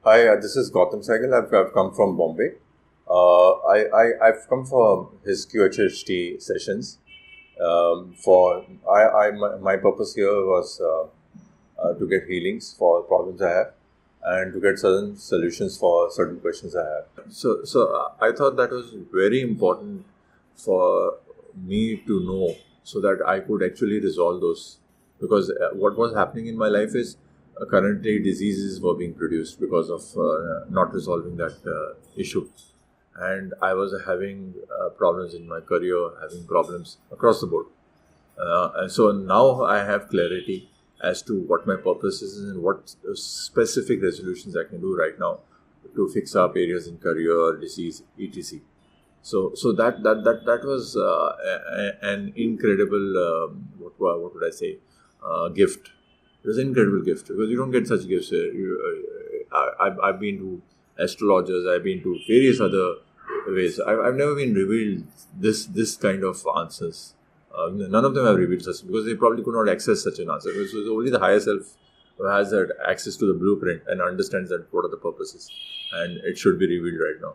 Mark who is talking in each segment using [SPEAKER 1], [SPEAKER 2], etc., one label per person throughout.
[SPEAKER 1] Hi, this is Gautam Saigal. I've come from Bombay. I've come for his QHHT sessions. My purpose here was to get healings for problems I have and to get certain solutions for certain questions I have. So I thought that was very important for me to know so that I could actually resolve those. Because what was happening in my life is currently diseases were being produced because of not resolving that issue. And I was having problems in my career, having problems across the board. And so now I have clarity as to what my purpose is and what specific resolutions I can do right now to fix up areas in career, disease, etc. So that was an incredible what would I say gift. It was an incredible gift because you don't get such gifts. I've been to astrologers. I've been to various other ways. I've never been revealed this kind of answers. None of them have revealed such because they probably could not access such an answer. So only the higher self who has that access to the blueprint and understands that what are the purposes, and it should be revealed right now.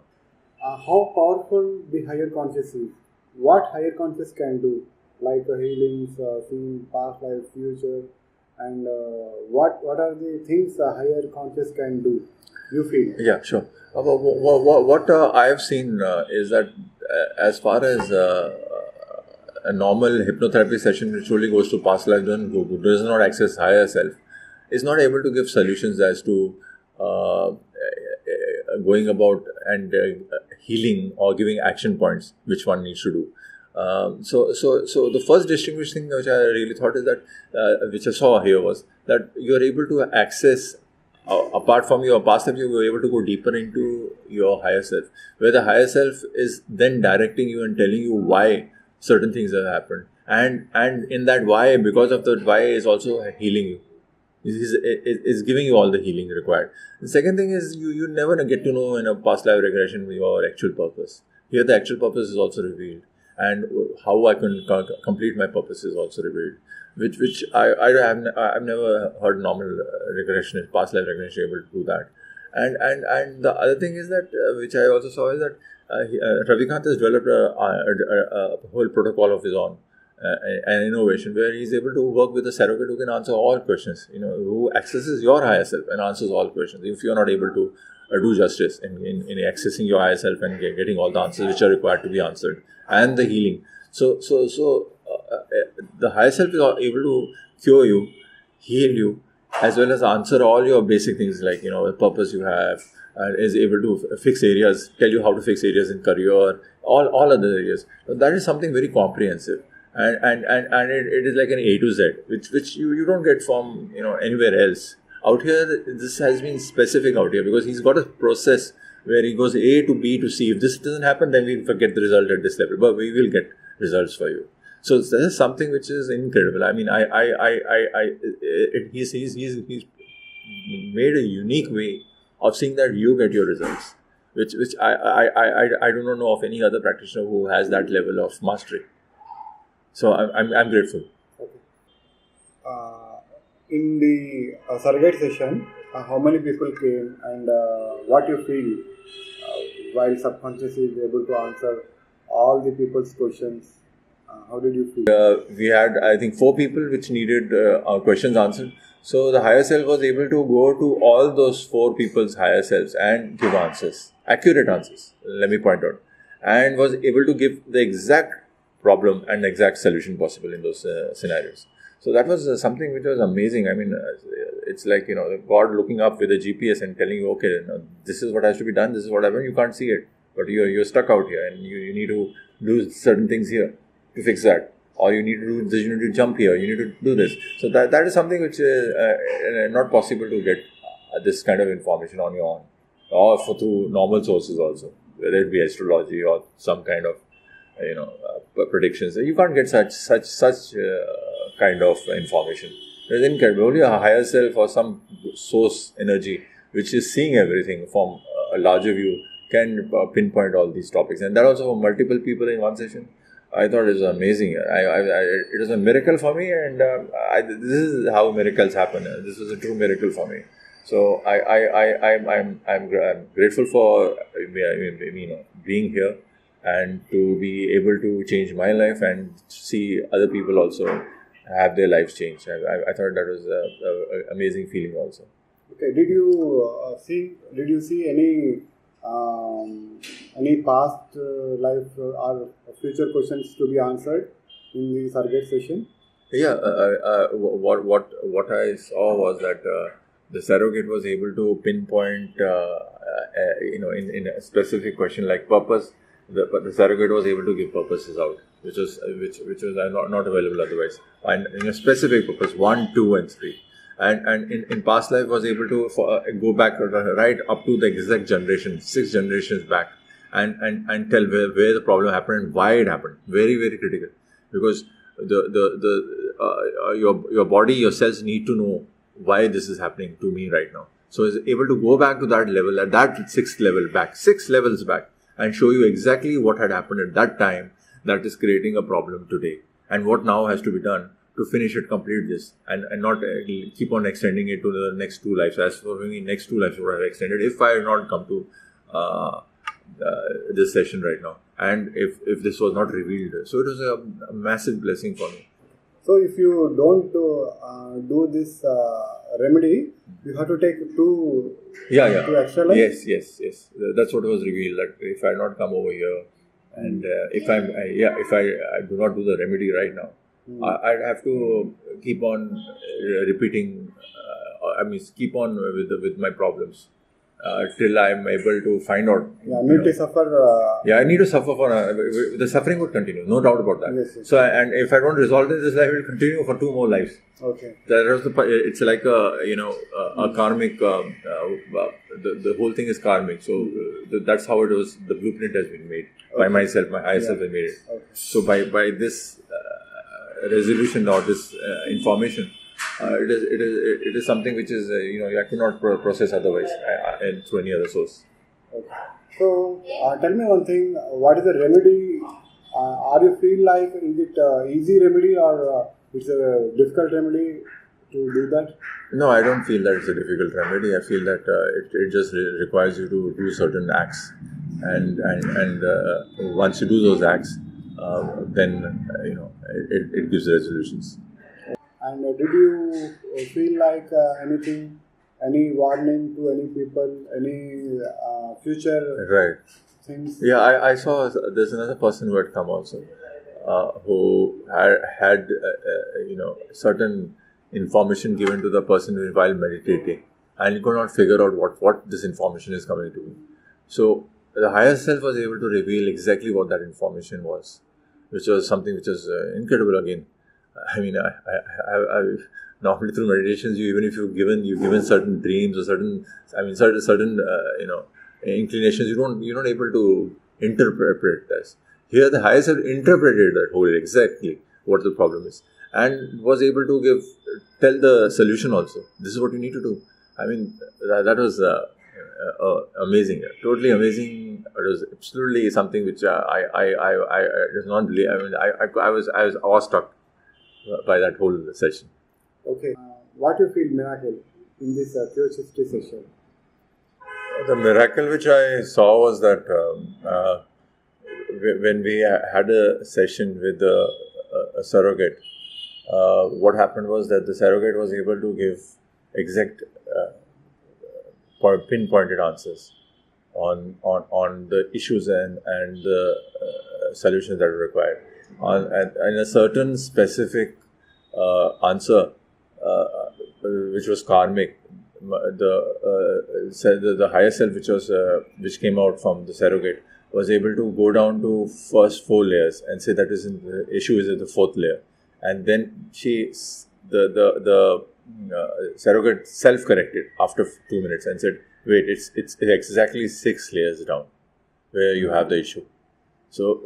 [SPEAKER 2] How powerful the higher conscious is? What higher conscious can do, like healings, seeing past life, future, and what are the things the higher conscious can do? You feel?
[SPEAKER 1] Yeah, sure. What I have seen is that as far as a normal hypnotherapy session which only goes to past life, who does not access higher self, is not able to give solutions as to going about and healing or giving action points which one needs to do. So the first distinguished thing which I really thought is that which I saw here was that you are able to access apart from your past self, you were able to go deeper into your higher self, where the higher self is then directing you and telling you why certain things have happened, and in that why, because of that why, is also healing you. Is giving you all the healing required. The second thing is you never get to know in a past life regression your actual purpose. Here the actual purpose is also revealed, and how I can complete my purpose is also revealed. Which I've never heard normal regression, past life regression able to do that. And the other thing is that which I also saw is that Ravikant has developed a whole protocol of his own, an innovation where he's able to work with a surrogate who can answer all questions. Who accesses your higher self and answers all questions. If you're not able to do justice in accessing your higher self and getting all the answers which are required to be answered and the healing. So the higher self is able to cure you, heal you, as well as answer all your basic things like the purpose you have, is able to fix areas, tell you how to fix areas in career, all other areas. That is something very comprehensive, and it is like an A to Z, which you don't get from anywhere else. Out here, this has been specific out here because he's got a process where he goes A to B to C. If this doesn't happen, then we'll forget the result at this level, but we will get results for you. So this is something which is incredible. I mean, he's made a unique way of seeing that you get your results, which I do not know of any other practitioner who has that level of mastery. So I'm grateful.
[SPEAKER 2] Okay. In the surrogate session, how many people came and what you feel while subconscious is able to answer all the people's questions? How did you feel?
[SPEAKER 1] We had, I think, 4 people which needed our questions answered. So the higher self was able to go to all those 4 people's higher selves and give answers, accurate answers, let me point out, and was able to give the exact problem and exact solution possible in those scenarios. So that was something which was amazing. I mean, it's like, God looking up with a GPS and telling you, okay, this is what has to be done, this is what happened. You can't see it, but you're stuck out here and you need to do certain things here to fix that, or you need to do this, you need to jump here, you need to do this. So that is something which is not possible to get this kind of information on your own, or through normal sources also, whether it be astrology or some kind of predictions. You can't get such kind of information. It's incredible. Only a higher self or some source energy which is seeing everything from a larger view can pinpoint all these topics, and that also for multiple people in one session. I thought it was amazing. It was a miracle for me, and this is how miracles happen. This was a true miracle for me. So I'm grateful for being here and to be able to change my life and see other people also have their lives changed. I thought that was a amazing feeling also.
[SPEAKER 2] Okay, did you see any past life or future questions to be answered in the surrogate session?
[SPEAKER 1] Yeah, what I saw was that the surrogate was able to pinpoint, in a specific question like purpose. But the surrogate was able to give purposes out, which was not available otherwise, and in a specific purpose 1, 2, and 3. And in past life was able to go back right up to the exact generation, 6 generations back, and tell where the problem happened and why it happened. Very, very critical, because your body, your cells need to know why this is happening to me right now. So is able to go back to that level, at that 6th level back, 6 levels back, and show you exactly what had happened at that time that is creating a problem today, and what now has to be done to finish it, complete this, and not keep on extending it to the next 2 lives. As for me, next 2 lives would have extended if I had not come to this session right now, and if this was not revealed. So it was a massive blessing for me.
[SPEAKER 2] So if you don't do this remedy, you have to take two extra lives?
[SPEAKER 1] Yes. That's what was revealed. That if I had not come over here, and if I do not do the remedy right now, I'd have to keep on repeating. Keep on with my problems till I'm able to find out.
[SPEAKER 2] Yeah, need to suffer.
[SPEAKER 1] I need to suffer for the suffering would continue, no doubt about that.
[SPEAKER 2] Yes.
[SPEAKER 1] So, and if I don't resolve this life, it will continue for 2 more lives.
[SPEAKER 2] Okay.
[SPEAKER 1] It's like a karmic. The whole thing is karmic. So that's how it was. The blueprint has been made by myself. My higher self has made it.
[SPEAKER 2] Okay.
[SPEAKER 1] So by this resolution or this information, it is something which is I cannot process otherwise through any other source.
[SPEAKER 2] Okay. So tell me one thing. What is the remedy? Are you feel like is it easy remedy or it's a difficult remedy to do that?
[SPEAKER 1] No, I don't feel that it's a difficult remedy. I feel that it just requires you to do certain acts, and once you do those acts, then it gives resolutions.
[SPEAKER 2] And did you feel like anything, any warning to any people, any future things?
[SPEAKER 1] Yeah, I saw there's another person who had come also, who had certain information given to the person while meditating, and he could not figure out what this information is coming to me. So the higher self was able to reveal exactly what that information was, which was something which was incredible again. I mean, I normally through meditations, even if you're given certain dreams or certain inclinations, you're not able to interpret this. Here, the higher self interpreted that whole exactly what the problem is, and was able to tell the solution also. This is what you need to do. I mean, that was amazing, totally amazing. It was absolutely something which I did not believe. I mean, I was awestruck by that whole session.
[SPEAKER 2] Okay. What you feel miracle in this Curiosity session?
[SPEAKER 1] The miracle which I saw was that when we had a session with a surrogate, what happened was that the surrogate was able to give exact pinpointed answers on the issues and the solutions that are required. And a certain specific answer, which was karmic, the higher self, which came out from the surrogate, was able to go down to first 4 layers and say that the issue is at the 4th layer, and then the surrogate self-corrected after 2 minutes and said, "Wait, it's exactly 6 layers down where you have the issue." So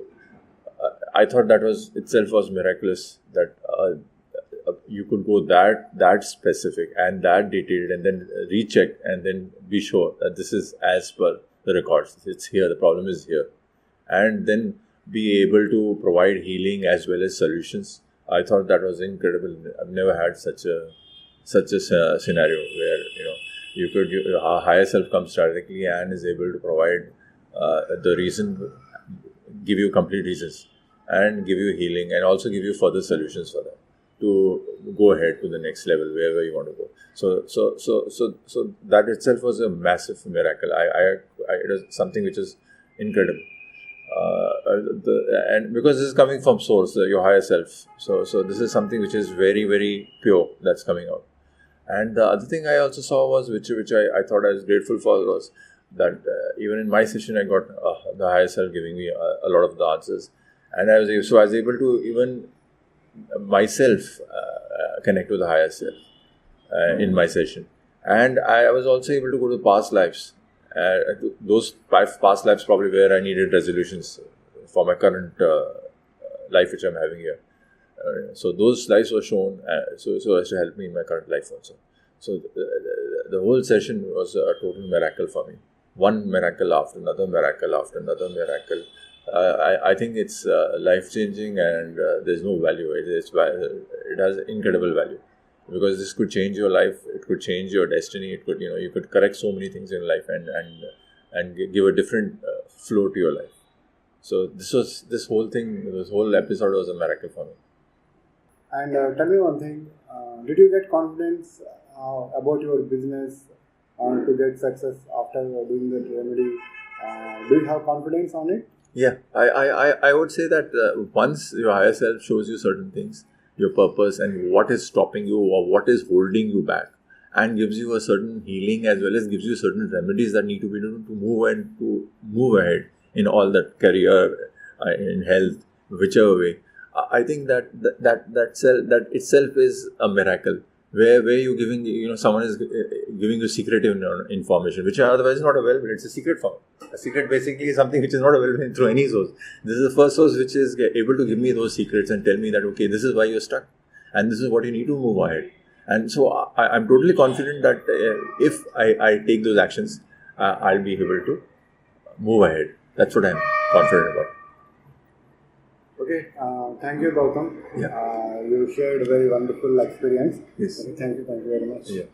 [SPEAKER 1] I thought that itself was miraculous, that you could go that specific and that detailed, and then recheck and then be sure that this is as per the records. It's here. The problem is here, and then be able to provide healing as well as solutions. I thought that was incredible. I've never had such a scenario where our higher self comes directly and is able to provide the reason, give you complete reasons, and give you healing, and also give you further solutions for that to go ahead to the next level wherever you want to go. So that itself was a massive miracle. It was something which is incredible. And because this is coming from source, your higher self. So this is something which is very, very pure that's coming out. And the other thing I also saw was, which I thought I was grateful for, was that even in my session I got the higher self giving me a lot of the answers, and I was able to even myself connect to the higher self in my session, and I was also able to go to past lives. Those past lives probably where I needed resolutions for my current life which I'm having here. So those lives were shown so as to help me in my current life also. So the whole session was a total miracle for me. One miracle after another miracle after another miracle. I think it's life changing, and there's no value. It has incredible value, because this could change your life. It could change your destiny. It could, you could correct so many things in life and give a different flow to your life. So this whole episode was a miracle for me.
[SPEAKER 2] And tell me one thing, did you get confidence about your business to get success after doing that remedy? Do you have confidence on it?
[SPEAKER 1] Yeah, I would say that once your higher self shows you certain things, your purpose and what is stopping you or what is holding you back, and gives you a certain healing as well as gives you certain remedies that need to be done to move ahead in all that career, in health, whichever way. I think that itself is a miracle. Where you giving, someone is giving you secretive information, which otherwise is not available. It's a secret form. A secret basically is something which is not available through any source. This is the first source which is able to give me those secrets and tell me that, okay, this is why you're stuck, and this is what you need to move ahead. And so I'm totally confident that if I take those actions, I'll be able to move ahead. That's what I'm confident about.
[SPEAKER 2] Okay, thank you, Gautam.
[SPEAKER 1] Yeah.
[SPEAKER 2] You shared a very wonderful experience.
[SPEAKER 1] Yes.
[SPEAKER 2] Okay, thank you very much.
[SPEAKER 1] Yeah.